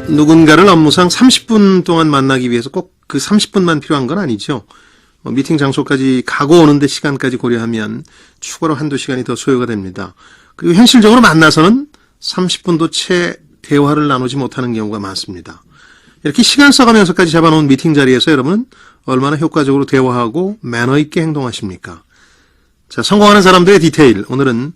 누군가를 업무상 30분 동안 만나기 위해서 꼭 그 30분만 필요한 건 아니죠. 미팅 장소까지 가고 오는데 시간까지 고려하면 추가로 한두 시간이 더 소요가 됩니다. 그리고 현실적으로 만나서는 30분도 채 대화를 나누지 못하는 경우가 많습니다. 이렇게 시간 써가면서까지 잡아놓은 미팅 자리에서 여러분은 얼마나 효과적으로 대화하고 매너 있게 행동하십니까? 자, 성공하는 사람들의 디테일. 오늘은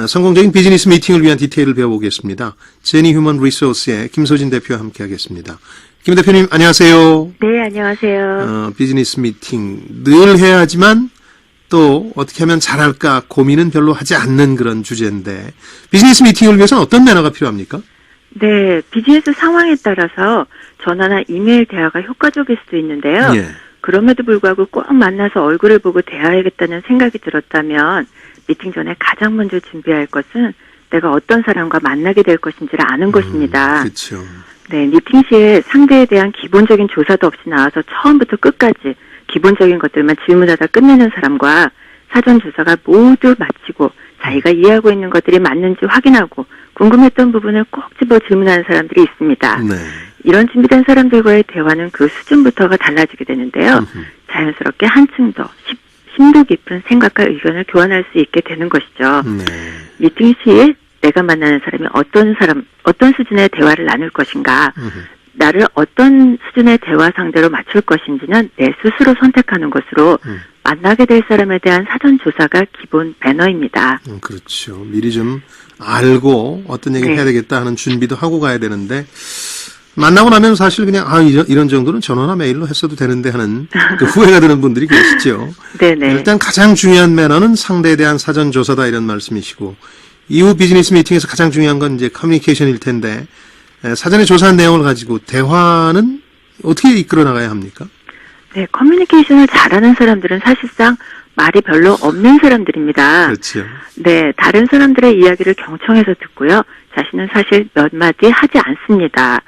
성공적인 비즈니스 미팅을 위한 디테일을 배워보겠습니다. 제니 휴먼 리소스의 김소진 대표와 함께하겠습니다. 김 대표님 안녕하세요. 네, 안녕하세요. 비즈니스 미팅 늘 해야 하지만 또 어떻게 하면 잘할까 고민은 별로 하지 않는 그런 주제인데 비즈니스 미팅을 위해서는 어떤 매너가 필요합니까? 네, 비즈니스 상황에 따라서 전화나 이메일 대화가 효과적일 수도 있는데요. 예. 그럼에도 불구하고 꼭 만나서 얼굴을 보고 대화해야겠다는 생각이 들었다면 미팅 전에 가장 먼저 준비할 것은 내가 어떤 사람과 만나게 될 것인지를 아는 것입니다. 그렇죠. 네, 미팅 시에 상대에 대한 기본적인 조사도 없이 나와서 처음부터 끝까지 기본적인 것들만 질문하다 끝내는 사람과 사전 조사가 모두 마치고 자기가 이해하고 있는 것들이 맞는지 확인하고 궁금했던 부분을 꼭 집어 질문하는 사람들이 있습니다. 네. 이런 준비된 사람들과의 대화는 그 수준부터가 달라지게 되는데요. 자연스럽게 한층 더 심도 깊은 생각과 의견을 교환할 수 있게 되는 것이죠. 네. 미팅 시에 내가 만나는 사람이 어떤 수준의 대화를 나눌 것인가, 나를 어떤 수준의 대화 상대로 맞출 것인지는 내 스스로 선택하는 것으로 만나게 될 사람에 대한 사전 조사가 기본 매너입니다. 그렇죠. 미리 좀 알고 어떤 얘기를 해야 되겠다 하는 준비도 하고 가야 되는데 만나고 나면 사실 그냥 이런 정도는 전화나 메일로 했어도 되는데 하는 그 후회가 드는 분들이 계시죠. 네네. 일단 가장 중요한 매너는 상대에 대한 사전 조사다 이런 말씀이시고 이후 비즈니스 미팅에서 가장 중요한 건 이제 커뮤니케이션일 텐데 사전에 조사한 내용을 가지고 대화는 어떻게 이끌어 나가야 합니까? 네, 커뮤니케이션을 잘하는 사람들은 사실상 말이 별로 없는 사람들입니다. 그렇죠. 네, 다른 사람들의 이야기를 경청해서 듣고요. 자신은 사실 몇 마디 하지 않습니다.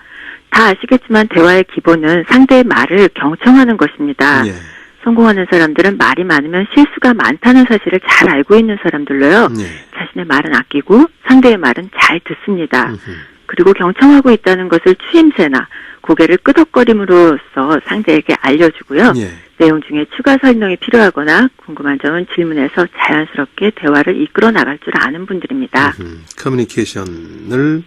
다 아시겠지만 대화의 기본은 상대의 말을 경청하는 것입니다. 예. 성공하는 사람들은 말이 많으면 실수가 많다는 사실을 잘 알고 있는 사람들로요. 자신의 말은 아끼고 상대의 말은 잘 듣습니다. 그리고 경청하고 있다는 것을 추임새나 고개를 끄덕거림으로써 상대에게 알려주고요. 예. 내용 중에 추가 설명이 필요하거나 궁금한 점은 질문해서 자연스럽게 대화를 이끌어 나갈 줄 아는 분들입니다. 커뮤니케이션을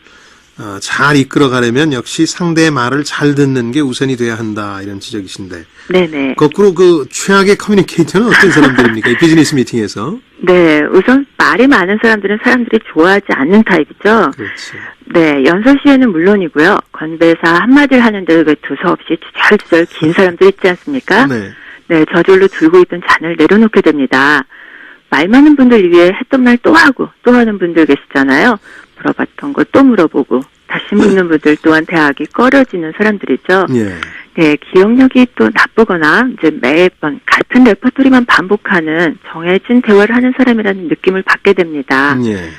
잘 이끌어가려면 역시 상대의 말을 잘 듣는 게 우선이 돼야 한다 이런 지적이신데 네네. 거꾸로 그 최악의 커뮤니케이터는 어떤 사람들입니까? 이 비즈니스 미팅에서. 네, 우선 말이 많은 사람들은 사람들이 좋아하지 않는 타입이죠. 그렇죠. 네, 연설 시에는 물론이고요. 건배사 한마디를 하는데 왜 두서없이 주절주절 긴 사람들 있지 않습니까? 네. 네, 저절로 들고 있던 잔을 내려놓게 됩니다. 말 많은 분들 위해 했던 말 또 하고 또 하는 분들 계시잖아요. 물어봤던 거 또 물어보고 다시 묻는 분들 또한 대화하기 꺼려지는 사람들이죠. 예. 네, 기억력이 또 나쁘거나 이제 매번 같은 레퍼토리만 반복하는 정해진 대화를 하는 사람이라는 느낌을 받게 됩니다. 예.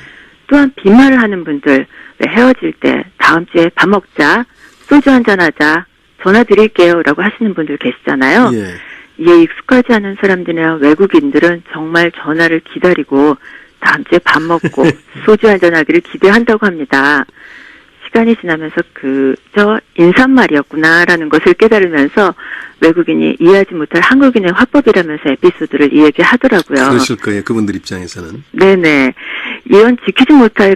또한 빈말을 하는 분들, 왜 헤어질 때 다음 주에 밥 먹자, 소주 한잔 하자, 전화 드릴게요 라고 하시는 분들 계시잖아요. 예. 이에 익숙하지 않은 사람들이나 외국인들은 정말 전화를 기다리고 다음 주에 밥 먹고 소주 한잔 하기를 기대한다고 합니다. 시간이 지나면서 그저 인사말이었구나라는 것을 깨달으면서 외국인이 이해하지 못할 한국인의 화법이라면서 에피소드를 이야기하더라고요. 그러실 거예요. 그분들 입장에서는. 네네. 이런 지키지 못할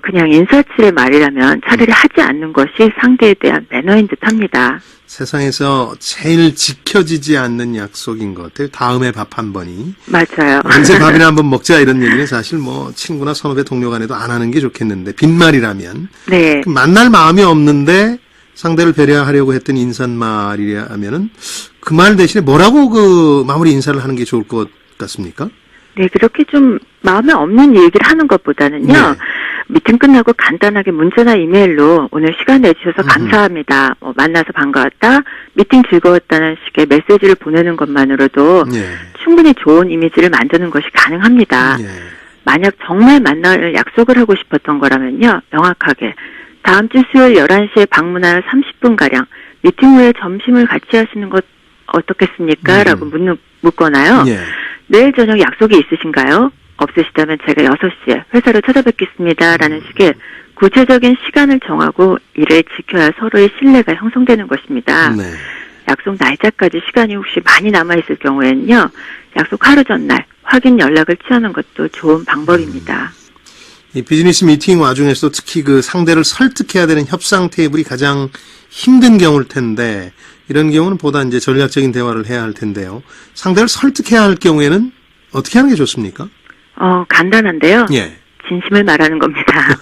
그냥 인사치레 말이라면 차라리 하지 않는 것이 상대에 대한 매너인 듯합니다. 세상에서 제일 지켜지지 않는 약속인 것 같아요. 다음에 밥 한 번이. 맞아요. 언제 밥이나 한번 먹자 이런 얘기는 사실 뭐 친구나 선후배 동료 간에도 안 하는 게 좋겠는데 빈말이라면 네. 만날 마음이 없는데 상대를 배려하려고 했던 인사말이라면은 그 말 대신에 뭐라고 그 마무리 인사를 하는 게 좋을 것 같습니까? 네, 그렇게 좀 마음에 없는 얘기를 하는 것보다는요. 네. 미팅 끝나고 간단하게 문자나 이메일로 오늘 시간 내주셔서 감사합니다. 만나서 반가웠다. 미팅 즐거웠다는 식의 메시지를 보내는 것만으로도 예. 충분히 좋은 이미지를 만드는 것이 가능합니다. 예. 만약 정말 만날 약속을 하고 싶었던 거라면요. 명확하게 다음 주 수요일 11시에 방문할 30분가량 미팅 후에 점심을 같이 하시는 것 어떻겠습니까? 라고 묻거나요. 예. 내일 저녁 약속이 있으신가요? 없으시다면 제가 6시에 회사로 찾아뵙겠습니다. 라는 식의 구체적인 시간을 정하고 이를 지켜야 서로의 신뢰가 형성되는 것입니다. 네. 약속 날짜까지 시간이 혹시 많이 남아있을 경우에는요, 약속 하루 전날 확인 연락을 취하는 것도 좋은 방법입니다. 이 비즈니스 미팅 와중에서도 특히 그 상대를 설득해야 되는 협상 테이블이 가장 힘든 경우일 텐데, 이런 경우는 보다 이제 전략적인 대화를 해야 할 텐데요. 상대를 설득해야 할 경우에는 어떻게 하는 게 좋습니까? 간단한데요. 예. 진심을 말하는 겁니다.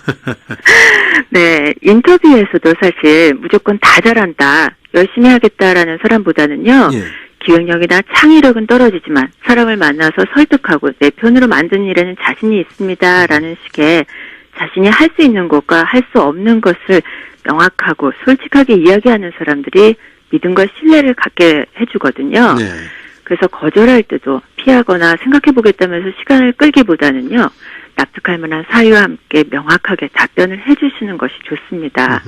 네, 인터뷰에서도 사실 무조건 다 잘한다, 열심히 하겠다라는 사람보다는요, 예. 기획력이나 창의력은 떨어지지만 사람을 만나서 설득하고 내 편으로 만드는 일에는 자신이 있습니다라는 식의 자신이 할 수 있는 것과 할 수 없는 것을 명확하고 솔직하게 이야기하는 사람들이 믿음과 신뢰를 갖게 해주거든요. 네. 그래서 거절할 때도 피하거나 생각해보겠다면서 시간을 끌기보다는요, 납득할 만한 사유와 함께 명확하게 답변을 해주시는 것이 좋습니다.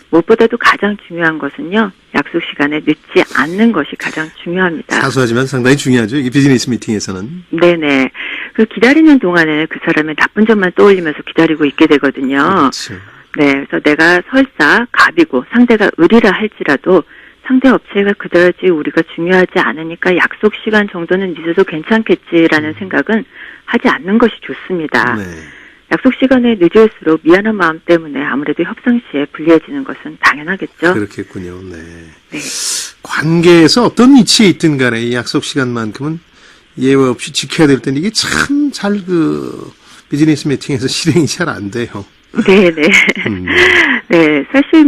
무엇보다도 가장 중요한 것은요, 약속 시간에 늦지 않는 것이 가장 중요합니다. 사소하지만 상당히 중요하죠. 이 비즈니스 미팅에서는. 네네. 그 기다리는 동안에 그 사람의 나쁜 점만 떠올리면서 기다리고 있게 되거든요. 그렇죠. 네, 그래서 내가 설사 갑이고 상대가 을이라 할지라도 상대 업체가 그다지 우리가 중요하지 않으니까 약속 시간 정도는 늦어도 괜찮겠지라는 생각은 하지 않는 것이 좋습니다. 네. 약속 시간에 늦을수록 미안한 마음 때문에 아무래도 협상 시에 불리해지는 것은 당연하겠죠. 그렇겠군요. 네. 네. 관계에서 어떤 위치에 있든 간에 이 약속 시간만큼은 예외 없이 지켜야 될 텐데 이게 참 잘 비즈니스 미팅에서 실행이 잘 안 돼요. 네네. 네, 사실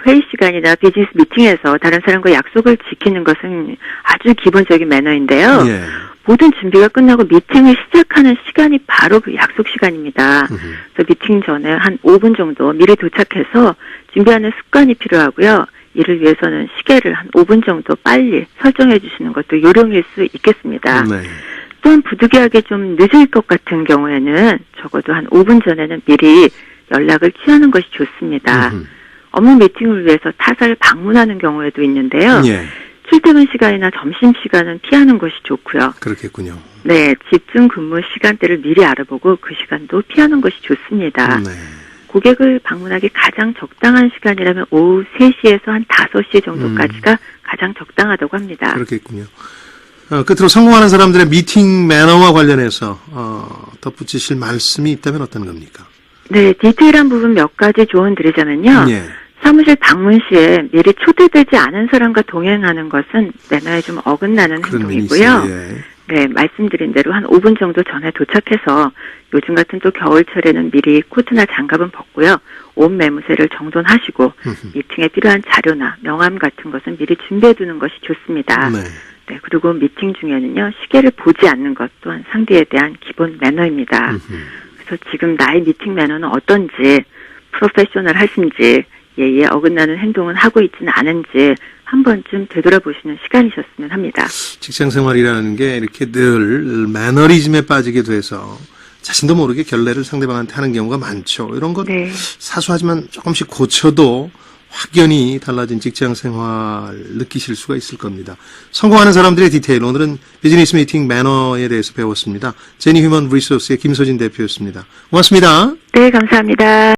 회의 시간이나 비즈니스 미팅에서 다른 사람과 약속을 지키는 것은 아주 기본적인 매너인데요. 예. 모든 준비가 끝나고 미팅을 시작하는 시간이 바로 그 약속 시간입니다. 그래서 미팅 전에 한 5분 정도 미리 도착해서 준비하는 습관이 필요하고요. 이를 위해서는 시계를 한 5분 정도 빨리 설정해 주시는 것도 요령일 수 있겠습니다. 네. 또한 부득이하게 좀 늦을 것 같은 경우에는 적어도 한 5분 전에는 미리 연락을 취하는 것이 좋습니다. 업무 미팅을 위해서 타사를 방문하는 경우에도 있는데요. 예. 출퇴근 시간이나 점심시간은 피하는 것이 좋고요. 그렇겠군요. 네, 집중 근무 시간대를 미리 알아보고 그 시간도 피하는 것이 좋습니다. 네. 고객을 방문하기 가장 적당한 시간이라면 오후 3시에서 한 5시 정도까지가 가장 적당하다고 합니다. 그렇겠군요. 끝으로 성공하는 사람들의 미팅 매너와 관련해서 덧붙이실 말씀이 있다면 어떤 겁니까? 네, 디테일한 부분 몇 가지 조언 드리자면요. 예. 사무실 방문 시에 미리 초대되지 않은 사람과 동행하는 것은 매너에 좀 어긋나는 그런 면이 행동이고요. 있어요. 예. 네, 말씀드린 대로 한 5분 정도 전에 도착해서 요즘 같은 또 겨울철에는 미리 코트나 장갑은 벗고요. 옷 매무새를 정돈하시고 미팅에 필요한 자료나 명함 같은 것은 미리 준비해두는 것이 좋습니다. 네. 네, 그리고 미팅 중에는요, 시계를 보지 않는 것 또한 상대에 대한 기본 매너입니다. 그래서 지금 나의 미팅 매너는 어떤지, 프로페셔널 하신지, 예의에 어긋나는 행동은 하고 있지는 않은지 한 번쯤 되돌아보시는 시간이셨으면 합니다. 직장 생활이라는 게 이렇게 늘 매너리즘에 빠지게 돼서 자신도 모르게 결례를 상대방한테 하는 경우가 많죠. 이런 것 네. 사소하지만 조금씩 고쳐도 확연히 달라진 직장 생활 느끼실 수가 있을 겁니다. 성공하는 사람들의 디테일, 오늘은 비즈니스 미팅 매너에 대해서 배웠습니다. 제니 휴먼 리소스의 김소진 대표였습니다. 고맙습니다. 네, 감사합니다.